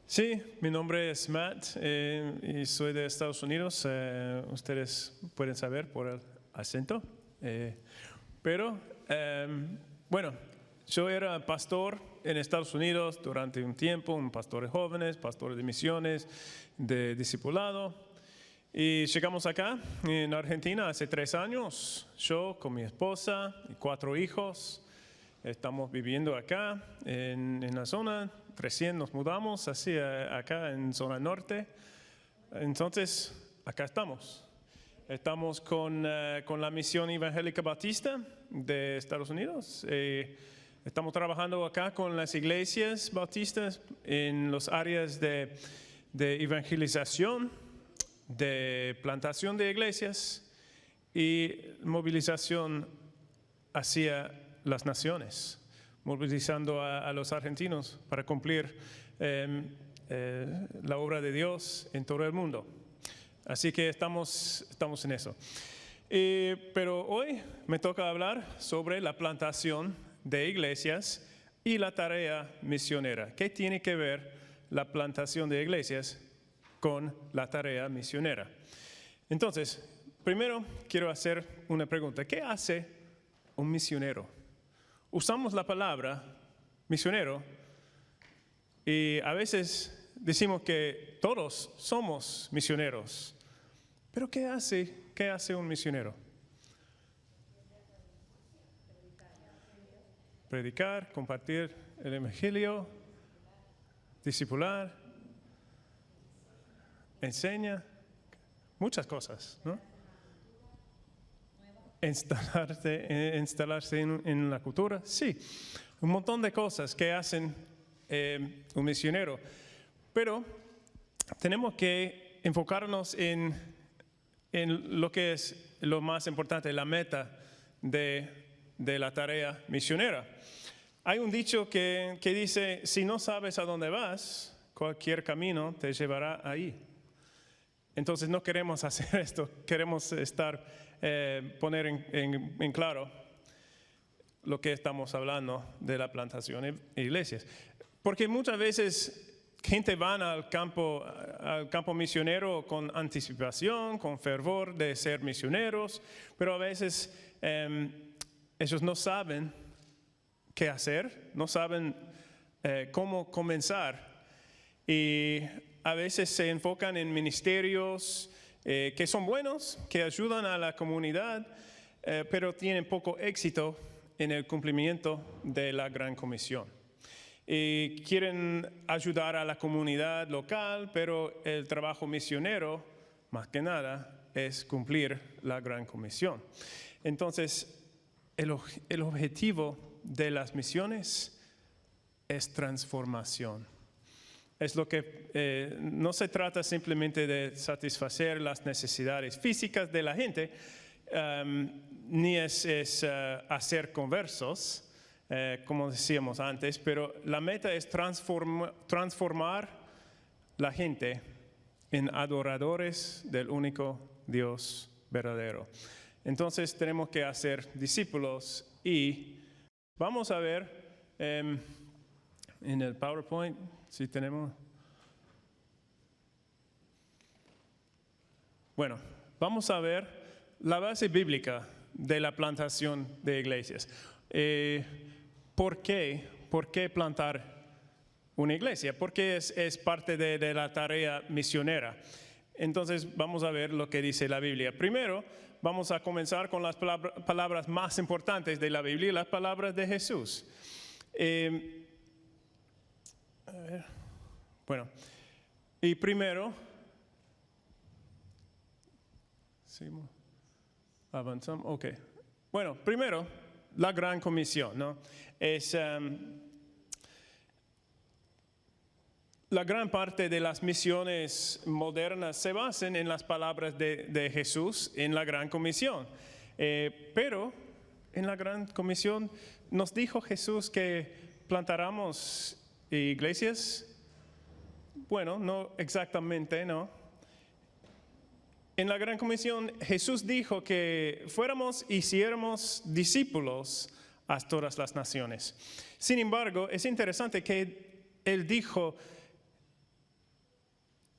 Sí, mi nombre es Matt y soy de Estados Unidos. Ustedes pueden saber por el acento. Pero, bueno, yo era pastor en Estados Unidos durante un tiempo, un pastor de jóvenes, pastor de misiones, de discipulado. Y llegamos acá, en Argentina, hace 3 años. Yo con mi esposa y 4 hijos. Estamos viviendo acá en la zona, recién nos mudamos así acá en zona norte. Entonces, acá estamos. Estamos con la Misión Evangélica Bautista de Estados Unidos. Estamos trabajando acá con las iglesias bautistas en las áreas de evangelización, de plantación de iglesias y movilización hacia las naciones, movilizando a los argentinos para cumplir la obra de Dios en todo el mundo. Así que estamos en eso. Pero hoy me toca hablar sobre la plantación de iglesias y la tarea misionera. ¿Qué tiene que ver la plantación de iglesias con la tarea misionera? Entonces, primero quiero hacer una pregunta. ¿Qué hace un misionero? Usamos la palabra misionero y a veces decimos que todos somos misioneros. Pero ¿qué hace un misionero? Predicar, compartir el evangelio, discipular, enseña, muchas cosas, ¿no? Instalarse en la cultura, sí, un montón de cosas que hacen un misionero, pero tenemos que enfocarnos en lo que es lo más importante, la meta de la tarea misionera. Hay un dicho que dice, si no sabes a dónde vas, cualquier camino te llevará ahí. Entonces no queremos hacer esto, queremos poner en claro lo que estamos hablando de la plantación de iglesias. Porque muchas veces gente va al campo misionero con anticipación, con fervor de ser misioneros, pero a veces ellos no saben qué hacer, no saben cómo comenzar. Y a veces se enfocan en ministerios que son buenos, que ayudan a la comunidad, pero tienen poco éxito en el cumplimiento de la Gran Comisión. Y quieren ayudar a la comunidad local, pero el trabajo misionero, más que nada, es cumplir la Gran Comisión. Entonces, el objetivo de las misiones es transformación. Es lo que no se trata simplemente de satisfacer las necesidades físicas de la gente, ni es hacer conversos, como decíamos antes, pero la meta es transformar la gente en adoradores del único Dios verdadero. Entonces tenemos que hacer discípulos y vamos a ver en el PowerPoint. Sí, tenemos. Bueno, vamos a ver la base bíblica de la plantación de iglesias. ¿Por qué plantar una iglesia? Porque es parte de la tarea misionera. Entonces, vamos a ver lo que dice la Biblia. Primero, vamos a comenzar con las palabras más importantes de la Biblia, las palabras de Jesús. Bueno, y primero, avanzamos, ok. Bueno, primero, la Gran Comisión, ¿no? La gran parte de las misiones modernas se basan en las palabras de Jesús en la Gran Comisión. Pero en la Gran Comisión nos dijo Jesús que plantáramos iglesias. Bueno, no exactamente, no. En la Gran Comisión Jesús dijo que fuéramos y hiciéramos discípulos a todas las naciones. Sin embargo, es interesante que Él dijo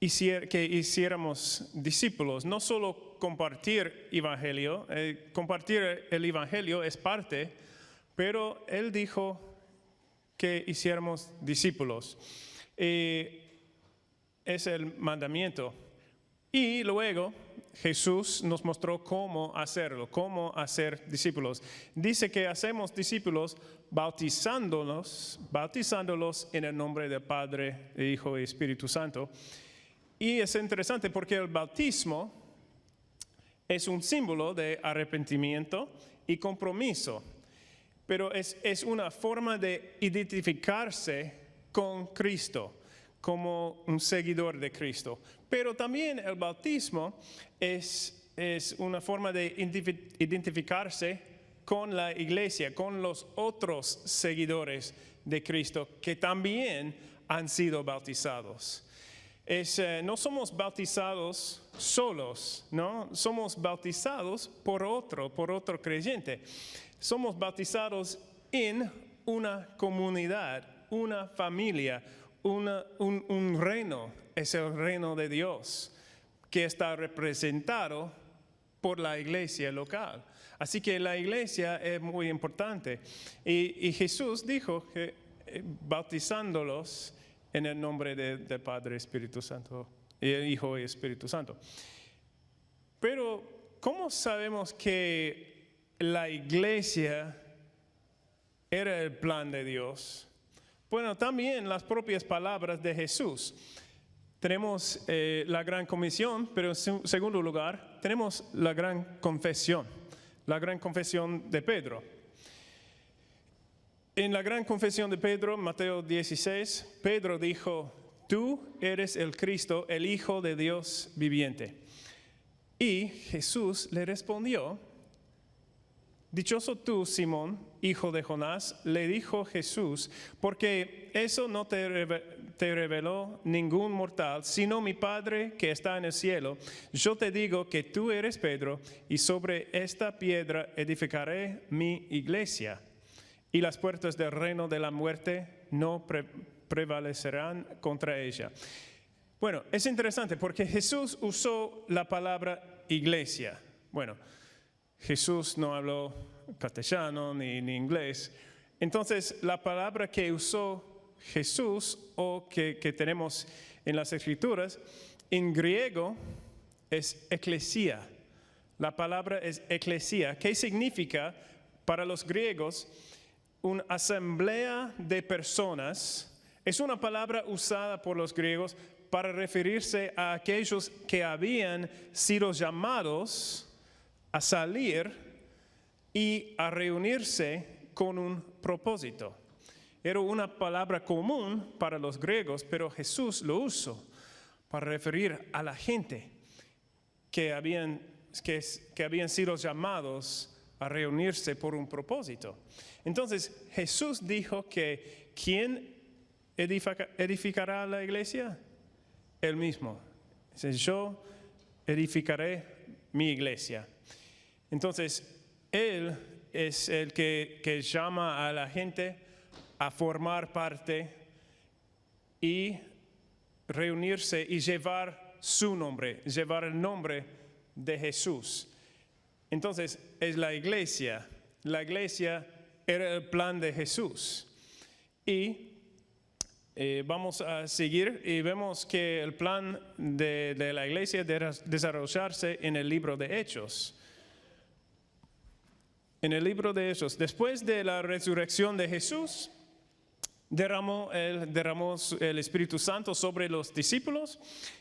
que hiciéramos discípulos, no solo compartir evangelio, compartir el evangelio es parte, pero Él dijo que hiciéramos discípulos. Es el mandamiento. Y luego Jesús nos mostró cómo hacerlo, cómo hacer discípulos. Dice que hacemos discípulos bautizándolos en el nombre del Padre, Hijo y Espíritu Santo. Y es interesante porque el bautismo es un símbolo de arrepentimiento y compromiso, pero es una forma de identificarse con Cristo, como un seguidor de Cristo. Pero también el bautismo es una forma de identificarse con la iglesia, con los otros seguidores de Cristo que también han sido bautizados. No somos bautizados solos, ¿no? Somos bautizados por otro creyente. Somos bautizados en una comunidad, una familia, un reino. Es el reino de Dios que está representado por la iglesia local. Así que la iglesia es muy importante. Y Jesús dijo que bautizándolos en el nombre del Padre, Espíritu Santo, y el Hijo y Espíritu Santo. Pero, ¿cómo sabemos que la iglesia era el plan de Dios? Bueno, también las propias palabras de Jesús. Tenemos la gran comisión, pero en segundo lugar, tenemos la gran confesión de Pedro. En la gran confesión de Pedro, Mateo 16, Pedro dijo, tú eres el Cristo, el Hijo de Dios viviente. Y Jesús le respondió, dichoso tú, Simón, hijo de Jonás, le dijo Jesús, porque eso no te reveló ningún mortal, sino mi Padre que está en el cielo. Yo te digo que tú eres Pedro, y sobre esta piedra edificaré mi iglesia. Y las puertas del reino de la muerte no prevalecerán contra ella. Bueno, es interesante porque Jesús usó la palabra iglesia. Bueno, Jesús no habló castellano ni inglés. Entonces, la palabra que usó Jesús o que tenemos en las Escrituras, en griego es eclesia. La palabra es eclesia. ¿Qué significa para los griegos? Una asamblea de personas. Es una palabra usada por los griegos para referirse a aquellos que habían sido llamados a salir y a reunirse con un propósito. Era una palabra común para los griegos, pero Jesús lo usó para referir a la gente que habían sido llamados a reunirse por un propósito. Entonces, Jesús dijo que ¿quién edificará la iglesia? Él mismo. Dice, yo edificaré mi iglesia. Entonces, Él es el que llama a la gente a formar parte y reunirse y llevar su nombre, llevar el nombre de Jesús. Entonces, es la iglesia. La iglesia era el plan de Jesús. Y vamos a seguir y vemos que el plan de la iglesia debe desarrollarse en el libro de Hechos. En el libro de Hechos, después de la resurrección de Jesús, derramó el Espíritu Santo sobre los discípulos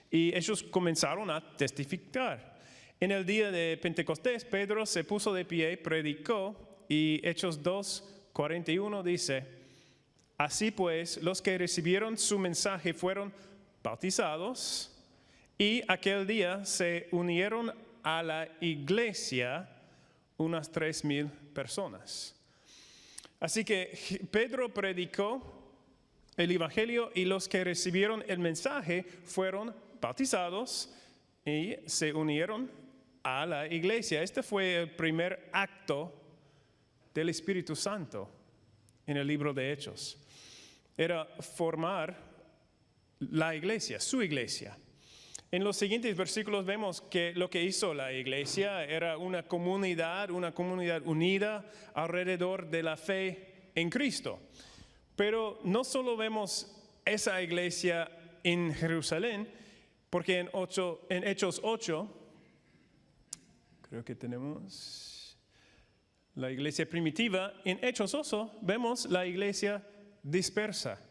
y ellos comenzaron a testificar. En el día de Pentecostés, Pedro se puso de pie, predicó, y Hechos 2:41 dice, así pues, los que recibieron su mensaje fueron bautizados, y aquel día se unieron a la iglesia unas 3,000 personas. Así que Pedro predicó el evangelio y los que recibieron el mensaje fueron bautizados y se unieron a la iglesia. Este fue el primer acto del Espíritu Santo en el libro de Hechos. Era formar la iglesia, su iglesia. En los siguientes versículos vemos que lo que hizo la iglesia era una comunidad unida alrededor de la fe en Cristo. Pero no solo vemos esa iglesia en Jerusalén, porque en Hechos 8, creo que tenemos la iglesia primitiva, en Hechos 8 vemos la iglesia dispersa.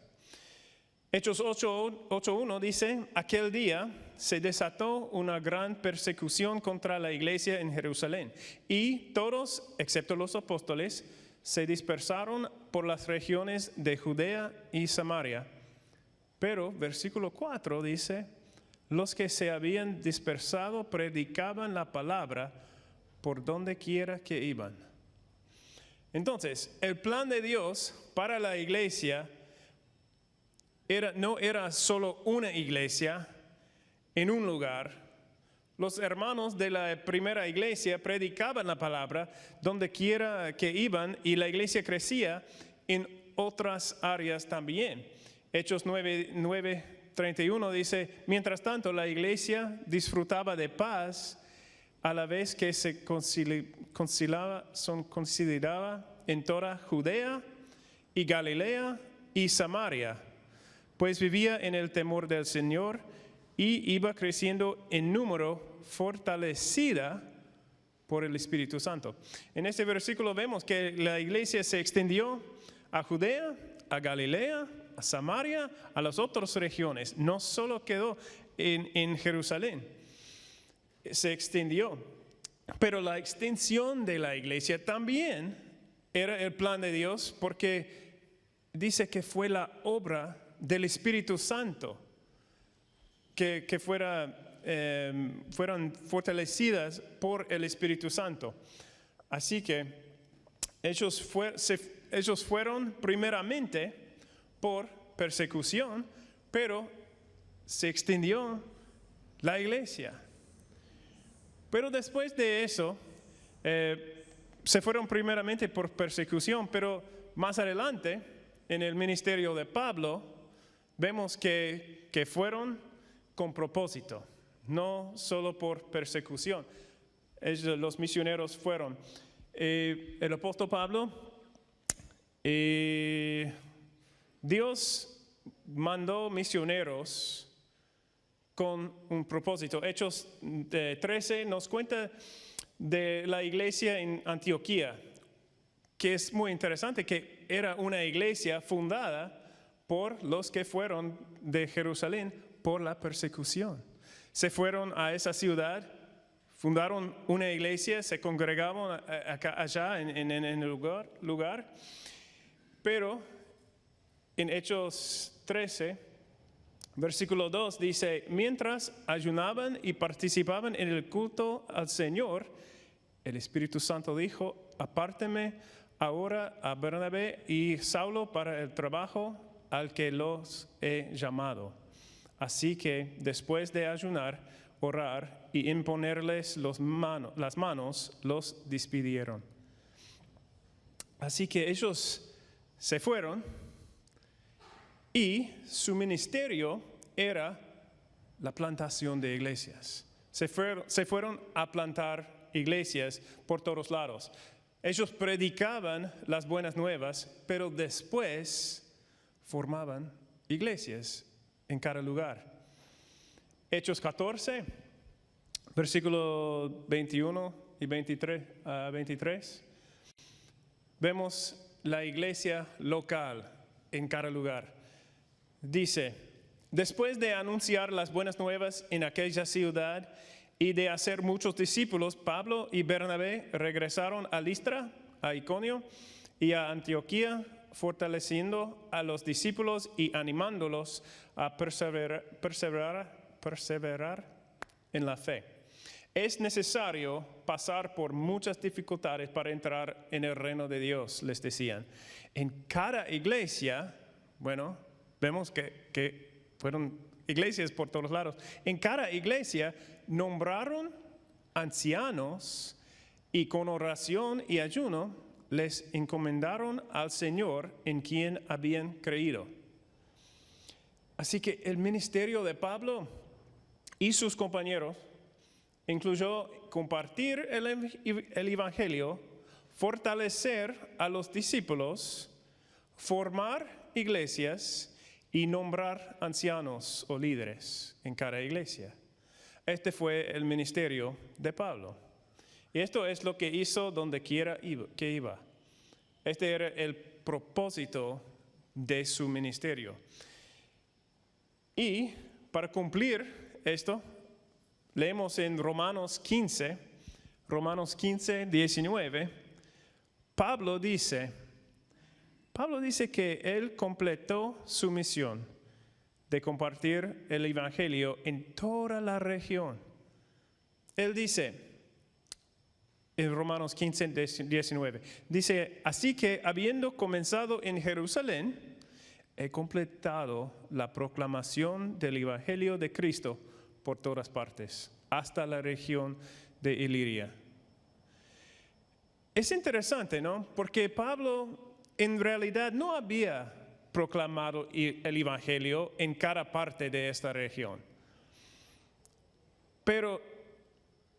Hechos 8:1 dice, aquel día se desató una gran persecución contra la iglesia en Jerusalén y todos, excepto los apóstoles, se dispersaron por las regiones de Judea y Samaria. Pero versículo 4 dice, los que se habían dispersado predicaban la palabra por donde quiera que iban. Entonces, el plan de Dios para la iglesia no era solo una iglesia en un lugar. Los hermanos de la primera iglesia predicaban la palabra donde quiera que iban y la iglesia crecía en otras áreas también. Hechos 9:31 dice, mientras tanto la iglesia disfrutaba de paz a la vez que se consideraba en toda Judea y Galilea y Samaria, pues vivía en el temor del Señor y iba creciendo en número, fortalecida por el Espíritu Santo. En este versículo vemos que la iglesia se extendió a Judea, a Galilea, a Samaria, a las otras regiones. No solo quedó en Jerusalén, se extendió. Pero la extensión de la iglesia también era el plan de Dios, porque dice que fue la obra del Espíritu Santo que fueron fortalecidas por el Espíritu Santo. Así que ellos fueron primeramente por persecución, pero se extendió la iglesia. Pero después de eso, se fueron primeramente por persecución, pero más adelante, en el ministerio de Pablo, vemos que fueron con propósito, no solo por persecución. Los misioneros fueron. El apóstol Pablo, Dios mandó misioneros con un propósito. Hechos 13 nos cuenta de la iglesia en Antioquía, que es muy interesante, que era una iglesia fundada por los que fueron de Jerusalén por la persecución. Se fueron a esa ciudad, fundaron una iglesia, se congregaban allá en el lugar, pero en Hechos 13, versículo 2 dice, mientras ayunaban y participaban en el culto al Señor, el Espíritu Santo dijo, apárteme ahora a Bernabé y Saulo para el trabajo al que los he llamado. Así que después de ayunar, orar y imponerles las manos, los despidieron. Así que ellos se fueron y su ministerio era la plantación de iglesias. Se fueron a plantar iglesias por todos lados. Ellos predicaban las buenas nuevas, pero después formaban iglesias en cada lugar. Hechos 14, versículos 21 y 23, vemos la iglesia local en cada lugar. Dice, después de anunciar las buenas nuevas en aquella ciudad y de hacer muchos discípulos, Pablo y Bernabé regresaron a Listra, a Iconio y a Antioquía, fortaleciendo a los discípulos y animándolos a perseverar en la fe. Es necesario pasar por muchas dificultades para entrar en el reino de Dios, les decían. En cada iglesia, bueno, vemos que fueron iglesias por todos lados. En cada iglesia nombraron ancianos y con oración y ayuno les encomendaron al Señor en quien habían creído. Así que el ministerio de Pablo y sus compañeros incluyó compartir el Evangelio, fortalecer a los discípulos, formar iglesias y nombrar ancianos o líderes en cada iglesia. Este fue el ministerio de Pablo. Y esto es lo que hizo donde quiera que iba. Este era el propósito de su ministerio. Y para cumplir esto, leemos en Romanos 15, 19, Pablo dice que él completó su misión de compartir el Evangelio en toda la región. Él dice, en Romanos 15, 19, dice, así que habiendo comenzado en Jerusalén, he completado la proclamación del Evangelio de Cristo por todas partes, hasta la región de Iliria. Es interesante, ¿no? Porque Pablo en realidad no había proclamado el Evangelio en cada parte de esta región. Pero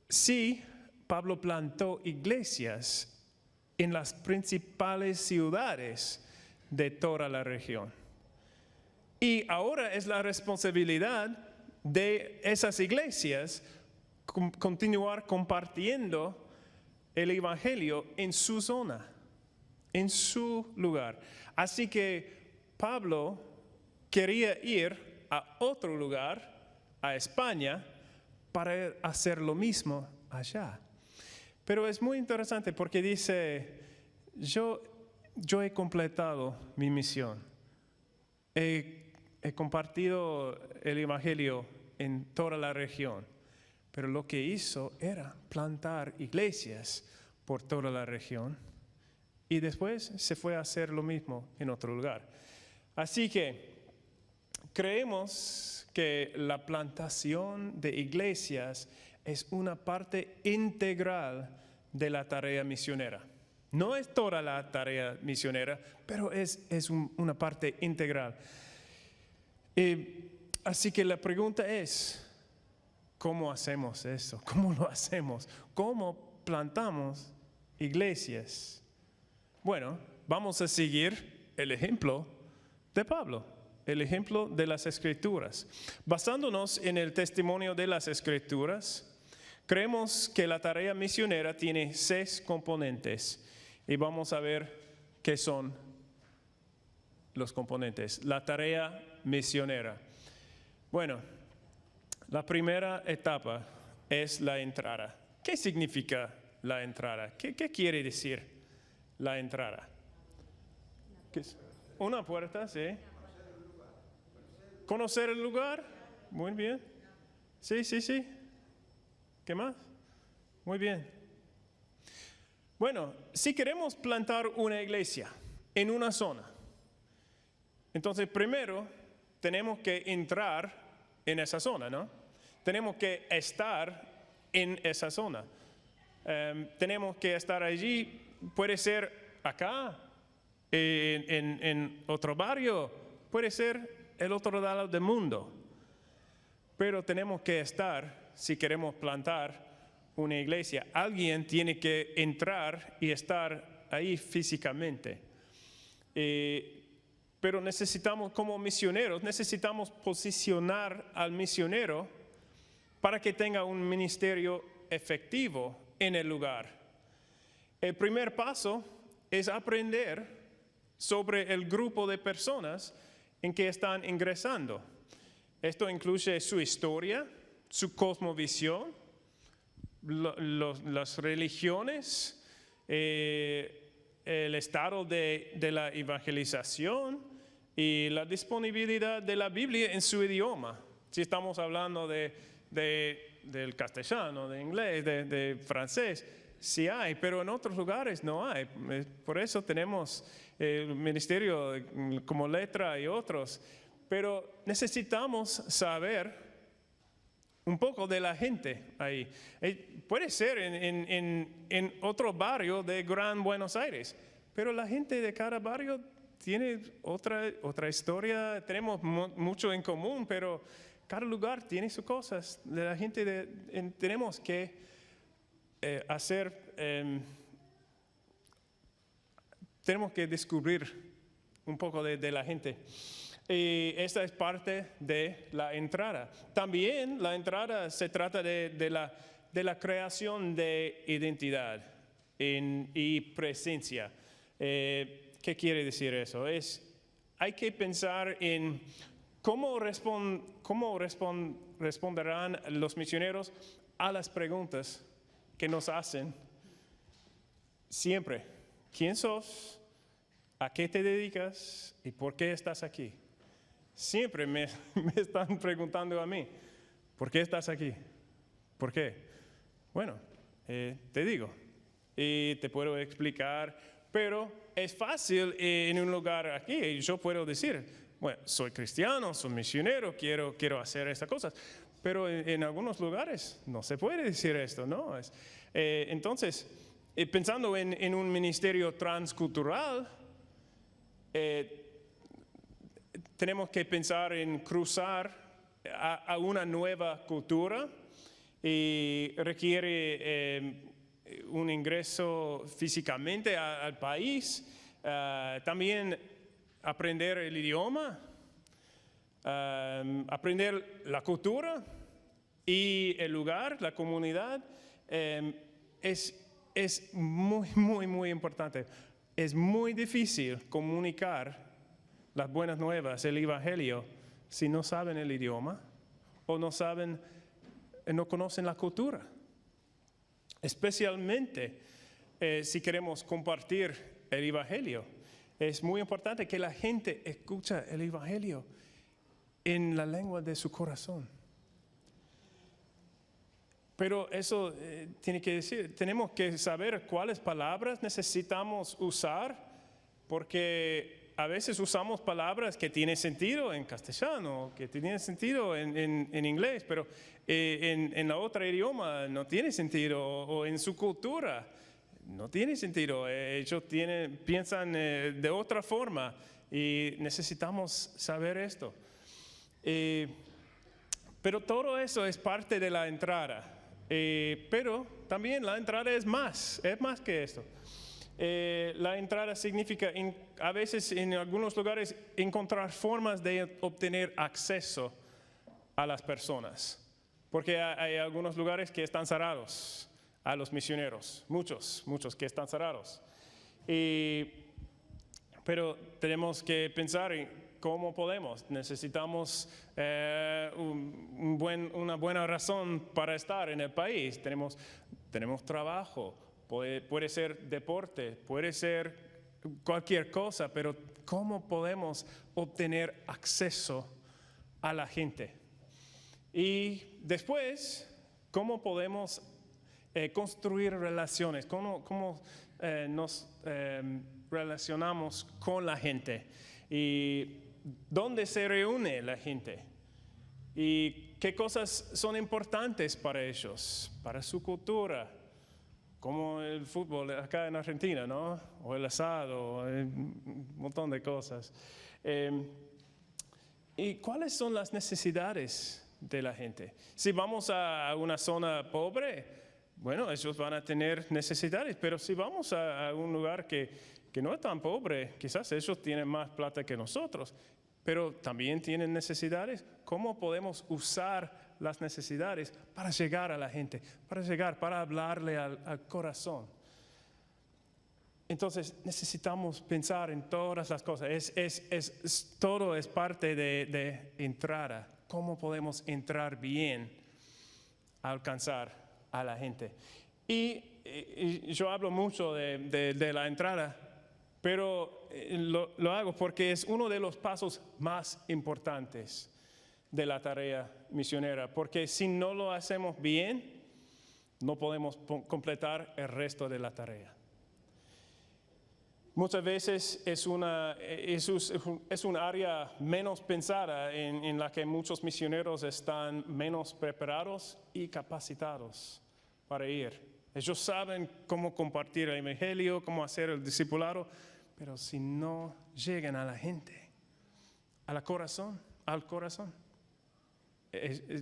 sí, Pablo plantó iglesias en las principales ciudades de toda la región. Y ahora es la responsabilidad de esas iglesias continuar compartiendo el Evangelio en su zona, en su lugar. Así que Pablo quería ir a otro lugar, a España, para hacer lo mismo allá. Pero es muy interesante porque dice, yo he completado mi misión. He compartido el Evangelio en toda la región. Pero lo que hizo era plantar iglesias por toda la región. Y después se fue a hacer lo mismo en otro lugar. Así que creemos que la plantación de iglesias es una parte integral de la tarea misionera. No es toda la tarea misionera, pero es una parte integral. Así que la pregunta es, ¿cómo hacemos eso? ¿Cómo lo hacemos? ¿Cómo plantamos iglesias? Bueno, vamos a seguir el ejemplo de Pablo, el ejemplo de las Escrituras. Basándonos en el testimonio de las Escrituras, creemos que la tarea misionera tiene 6 componentes y vamos a ver qué son los componentes. La tarea misionera. Bueno, la primera etapa es la entrada. ¿Qué significa la entrada? ¿Qué quiere decir la entrada? Una puerta, sí. ¿Conocer el lugar? Muy bien. Sí. ¿Qué más? Muy bien. Bueno, si queremos plantar una iglesia en una zona, entonces primero tenemos que entrar en esa zona, ¿no? Tenemos que estar en esa zona. Tenemos que estar allí, puede ser acá, en otro barrio, puede ser el otro lado del mundo. Pero tenemos que estar, si queremos plantar una iglesia, alguien tiene que entrar y estar ahí físicamente. Pero necesitamos, como misioneros, necesitamos posicionar al misionero para que tenga un ministerio efectivo en el lugar. El primer paso es aprender sobre el grupo de personas en que están ingresando. Esto incluye su historia, su cosmovisión, las religiones, el estado de la evangelización y la disponibilidad de la Biblia en su idioma. Si estamos hablando del castellano, de inglés, de francés, sí hay, pero en otros lugares no hay. Por eso tenemos el ministerio como Letra y otros. Pero necesitamos saber un poco de la gente ahí. Puede ser en otro barrio de Gran Buenos Aires, pero la gente de cada barrio tiene otra historia. Tenemos mucho en común, pero cada lugar tiene sus cosas. La gente tenemos que tenemos que descubrir un poco de la gente. Y esta es parte de la entrada. También la entrada se trata de la creación de identidad y presencia. ¿Qué quiere decir eso? Hay que pensar en cómo responderán los misioneros a las preguntas que nos hacen siempre. ¿Quién sos? ¿A qué te dedicas? ¿Y por qué estás aquí? Siempre me están preguntando a mí, ¿por qué estás aquí? ¿Por qué? Bueno, te digo y te puedo explicar, pero es fácil en un lugar aquí. Yo puedo decir, bueno, soy cristiano, soy misionero, quiero hacer estas cosas, pero en algunos lugares no se puede decir esto, ¿no? Entonces, pensando en un ministerio transcultural, tenemos que pensar en cruzar a una nueva cultura y requiere un ingreso físicamente al país, también aprender el idioma, aprender la cultura y el lugar, la comunidad, es muy, muy, muy importante. Es muy difícil comunicar las buenas nuevas, el evangelio, si no saben el idioma o no conocen la cultura. Especialmente si queremos compartir el evangelio. Es muy importante que la gente escuche el evangelio en la lengua de su corazón. Pero eso tiene que decir, tenemos que saber cuáles palabras necesitamos usar, porque a veces usamos palabras que tienen sentido en castellano, que tienen sentido en inglés, pero en la otra idioma no tiene sentido, o en su cultura no tiene sentido. Ellos piensan de otra forma y necesitamos saber esto. Pero todo eso es parte de la entrada. Pero también la entrada es más que esto. La entrada significa, a veces en algunos lugares, encontrar formas de obtener acceso a las personas. Porque hay algunos lugares que están cerrados a los misioneros, muchos que están cerrados. Pero tenemos que pensar en cómo podemos. Necesitamos una buena razón para estar en el país. Tenemos trabajo, puede ser deporte, puede ser cualquier cosa, pero ¿cómo podemos obtener acceso a la gente? Y después, ¿cómo podemos construir relaciones? ¿Cómo nos relacionamos con la gente? ¿Y dónde se reúne la gente? ¿Y qué cosas son importantes para ellos, para su cultura? Como el fútbol acá en Argentina, ¿no? O el asado, un montón de cosas. ¿Y cuáles son las necesidades de la gente? Si vamos a una zona pobre, bueno, ellos van a tener necesidades, pero si vamos a un lugar que no es tan pobre, quizás ellos tienen más plata que nosotros, pero también tienen necesidades. ¿Cómo podemos usar las necesidades para llegar a la gente, para hablarle al corazón? Entonces necesitamos pensar en todas las cosas. Todo es parte de entrada. ¿Cómo podemos entrar bien a alcanzar a la gente? Y yo hablo mucho de la entrada, pero lo hago porque es uno de los pasos más importantes de la tarea misionera, porque si no lo hacemos bien, no podemos completar el resto de la tarea. Muchas veces es un área menos pensada en la que muchos misioneros están menos preparados y capacitados para ir. Ellos saben cómo compartir el evangelio, cómo hacer el discipulado, pero si no llegan a la gente, al corazón,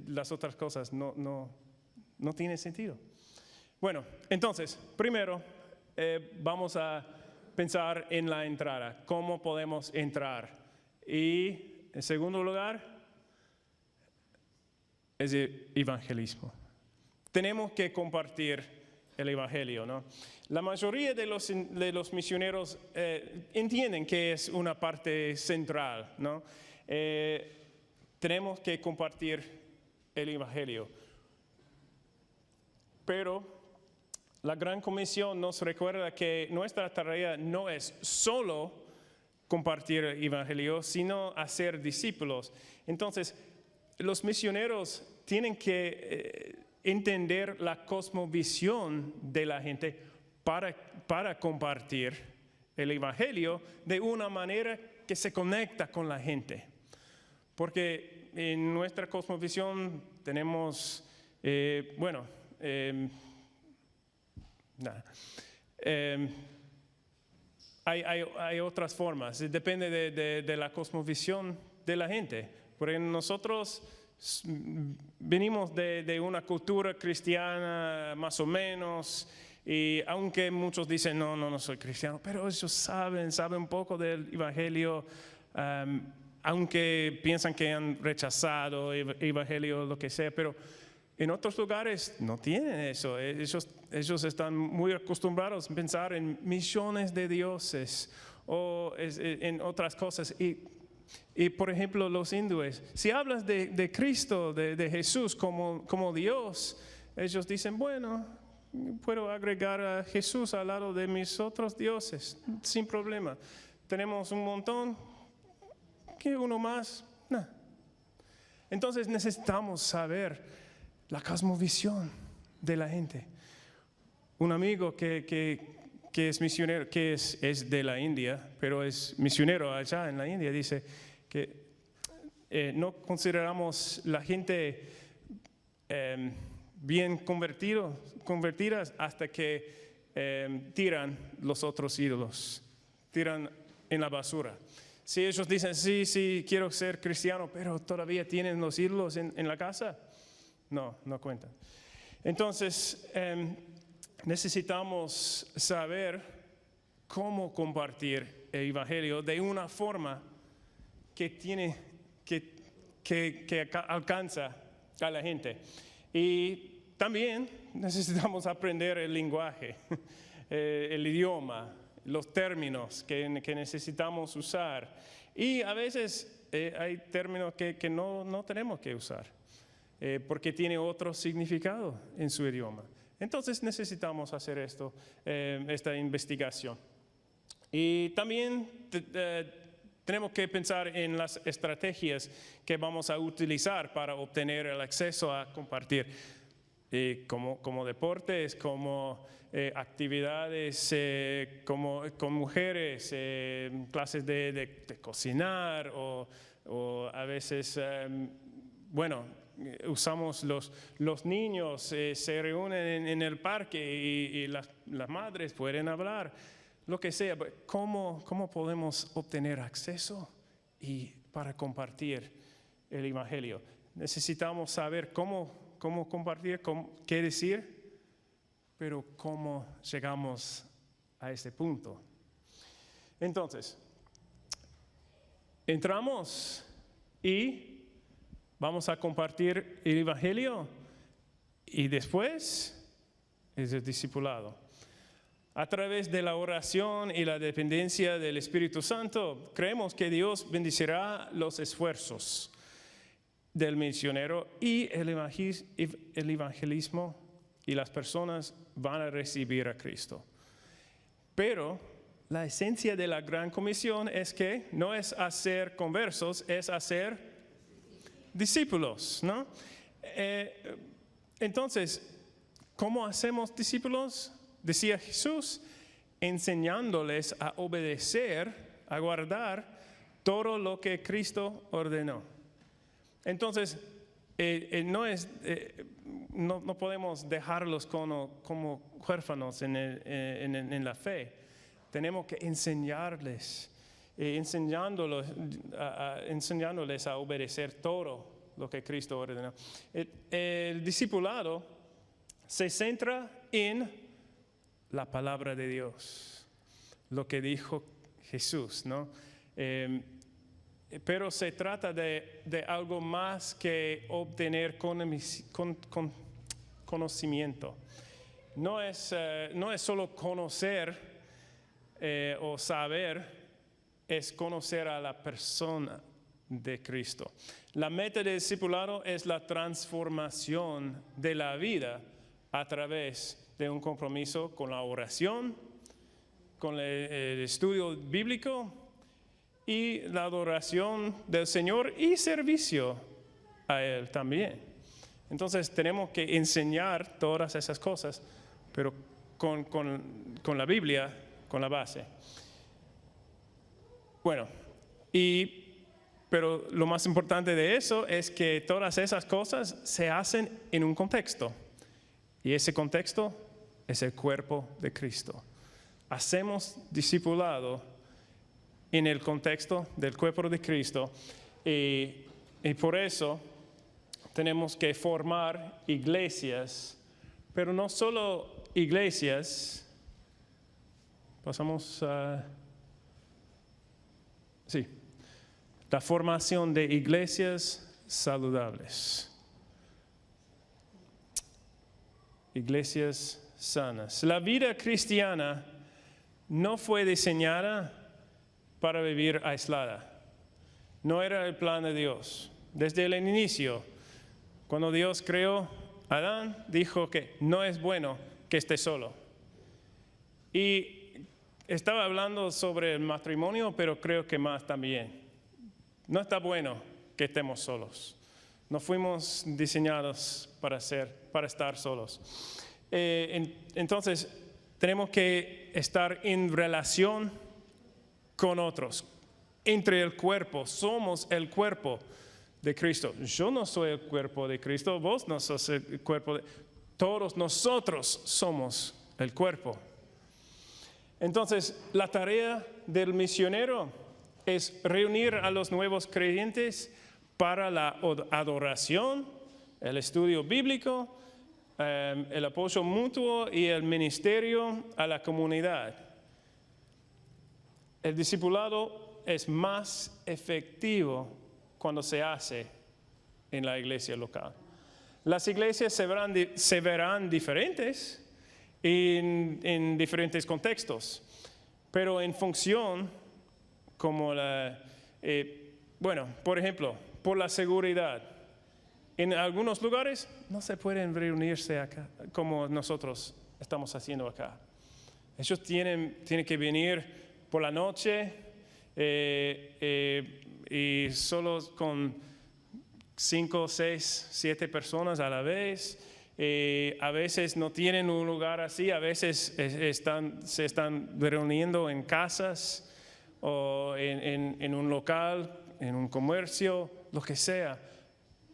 las otras cosas no tienen sentido. Bueno, entonces, primero vamos a pensar en la entrada, cómo podemos entrar. Y en segundo lugar, es el evangelismo. Tenemos que compartir el evangelio, ¿no? La mayoría de los misioneros entienden que es una parte central, ¿no? Tenemos que compartir el evangelio. Pero la Gran Comisión nos recuerda que nuestra tarea no es solo compartir el evangelio, sino hacer discípulos. Entonces, los misioneros tienen que entender la cosmovisión de la gente para compartir el evangelio de una manera que se conecta con la gente. Porque en nuestra cosmovisión tenemos, hay otras formas, depende de la cosmovisión de la gente. Porque nosotros venimos de una cultura cristiana más o menos, y aunque muchos dicen, no soy cristiano, pero ellos saben un poco del evangelio, aunque piensan que han rechazado el evangelio, lo que sea, pero en otros lugares no tienen eso. Ellos están muy acostumbrados a pensar en millones de dioses o en otras cosas. Y por ejemplo, los hindúes, si hablas de Cristo, de Jesús como Dios, ellos dicen, bueno, puedo agregar a Jesús al lado de mis otros dioses, sin problema. Tenemos un montón, ¿qué uno más? No. Entonces necesitamos saber la cosmovisión de la gente. Un amigo que es misionero, que es de la India, pero es misionero allá en la India, dice que no consideramos la gente bien convertidas hasta que tiran los otros ídolos, tiran en la basura. Si ellos dicen, sí, quiero ser cristiano, pero todavía tienen los ídolos en la casa, no cuentan. Entonces, necesitamos saber cómo compartir el evangelio de una forma que alcanza a la gente. Y también necesitamos aprender el lenguaje, el idioma, los términos que necesitamos usar. Y a veces hay términos que no tenemos que usar, porque tiene otro significado en su idioma. Entonces necesitamos hacer esta investigación. Y también tenemos que pensar en las estrategias que vamos a utilizar para obtener el acceso a compartir, como deportes, como actividades con mujeres, clases de cocinar o a veces, usamos los niños, se reúnen en el parque y las madres pueden hablar, lo que sea. ¿Cómo podemos obtener acceso para compartir el evangelio? Necesitamos saber cómo compartir, qué decir, pero cómo llegamos a este punto. Entonces, entramos y vamos a compartir el evangelio y después es el discipulado. A través de la oración y la dependencia del Espíritu Santo, creemos que Dios bendecirá los esfuerzos del misionero y el evangelismo, y las personas van a recibir a Cristo. Pero la esencia de la Gran Comisión es que no es hacer conversos, es hacer discípulos, ¿no? Entonces, ¿cómo hacemos discípulos? Decía Jesús, enseñándoles a obedecer, a guardar todo lo que Cristo ordenó. Entonces, no podemos dejarlos como huérfanos en la fe. Tenemos que enseñarles, enseñándoles a obedecer todo lo que Cristo ordenó. El discipulado se centra en la palabra de Dios, lo que dijo Jesús, ¿no? Pero se trata de algo más que obtener conocimiento. No es solo conocer o saber, es conocer a la persona de Cristo. La meta del discipulado es la transformación de la vida a través de un compromiso con la oración, con el estudio bíblico y la adoración del Señor y servicio a Él también. Entonces tenemos que enseñar todas esas cosas, pero con la Biblia, con la base. Bueno, pero lo más importante de eso es que todas esas cosas se hacen en un contexto. Y ese contexto es el cuerpo de Cristo. Hacemos discipulado en el contexto del cuerpo de Cristo. Y por eso tenemos que formar iglesias, pero no solo iglesias. Pasamos a... Sí, la formación de iglesias saludables. Iglesias sanas. La vida cristiana no fue diseñada para vivir aislada. No era el plan de Dios. Desde el inicio, cuando Dios creó a Adán, dijo que no es bueno que esté solo. Y estaba hablando sobre el matrimonio, pero creo que más también. No está bueno que estemos solos. No fuimos diseñados para estar solos. Entonces, tenemos que estar en relación con otros. Entre el cuerpo, somos el cuerpo de Cristo. Yo no soy el cuerpo de Cristo, vos no sos el cuerpo de... Todos nosotros somos el cuerpo. Entonces, la tarea del misionero es reunir a los nuevos creyentes para la adoración, el estudio bíblico, el apoyo mutuo y el ministerio a la comunidad. El discipulado es más efectivo cuando se hace en la iglesia local. Las iglesias se verán diferentes en diferentes contextos, pero en función como por ejemplo, por la seguridad. En algunos lugares no se pueden reunirse acá como nosotros estamos haciendo acá. Ellos tienen que venir por la noche y solo con 5, 6, 7 personas a la vez. A veces no tienen un lugar así, a veces se están reuniendo en casas o en un local, en un comercio, lo que sea.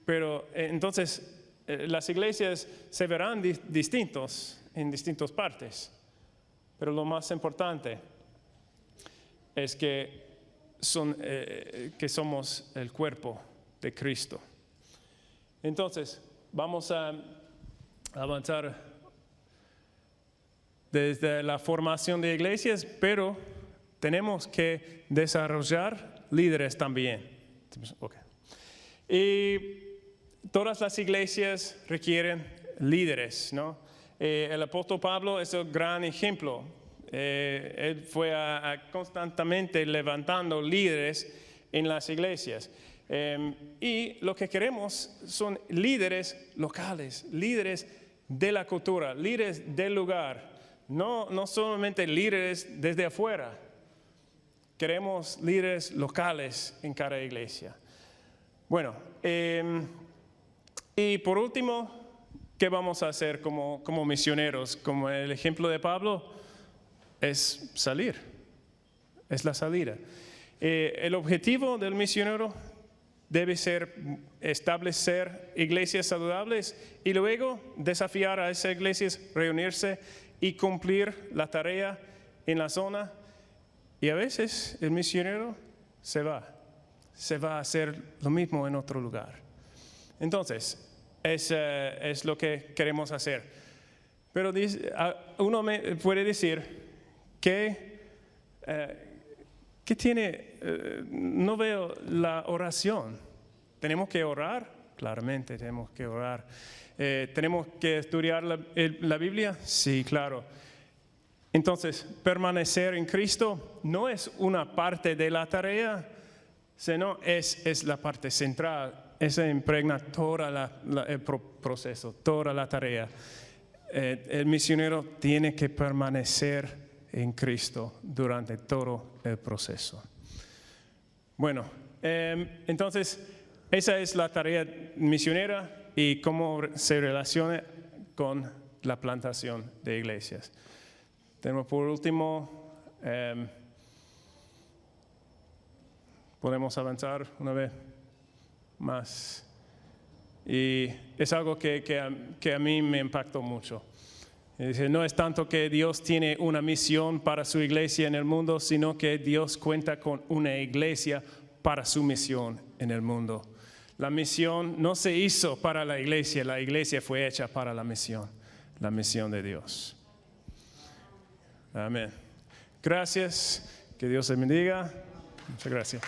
Pero entonces las iglesias se verán distintos en distintas partes. Pero lo más importante es que somos el cuerpo de Cristo. Entonces, vamos a avanzar desde la formación de iglesias, pero tenemos que desarrollar líderes también. Okay. Y todas las iglesias requieren líderes, ¿no? El apóstol Pablo es el gran ejemplo. Él fue constantemente levantando líderes en las iglesias. Y lo que queremos son líderes locales, líderes de la cultura, líderes del lugar, no solamente líderes desde afuera. Queremos líderes locales en cada iglesia. Bueno, y por último, ¿qué vamos a hacer como misioneros? Como el ejemplo de Pablo, es salir, es la salida. El objetivo del misionero debe ser establecer iglesias saludables y luego desafiar a esas iglesias, reunirse y cumplir la tarea en la zona. Y a veces el misionero se va a hacer lo mismo en otro lugar. Entonces, es lo que queremos hacer. Pero uno me puede decir que tiene, no veo la oración. ¿Tenemos que orar? Claramente tenemos que orar. ¿Tenemos que estudiar la Biblia? Sí, claro. Entonces, permanecer en Cristo no es una parte de la tarea, sino es la parte central. Esa impregna todo el proceso, toda la tarea. El misionero tiene que permanecer en Cristo durante todo el proceso. Bueno, entonces, esa es la tarea misionera y cómo se relaciona con la plantación de iglesias. Tenemos por último, podemos avanzar una vez más. Y es algo que a mí me impactó mucho. Dice, no es tanto que Dios tiene una misión para su iglesia en el mundo, sino que Dios cuenta con una iglesia para su misión en el mundo. La misión no se hizo para la iglesia fue hecha para la misión de Dios. Amén. Gracias, que Dios te bendiga. Muchas gracias.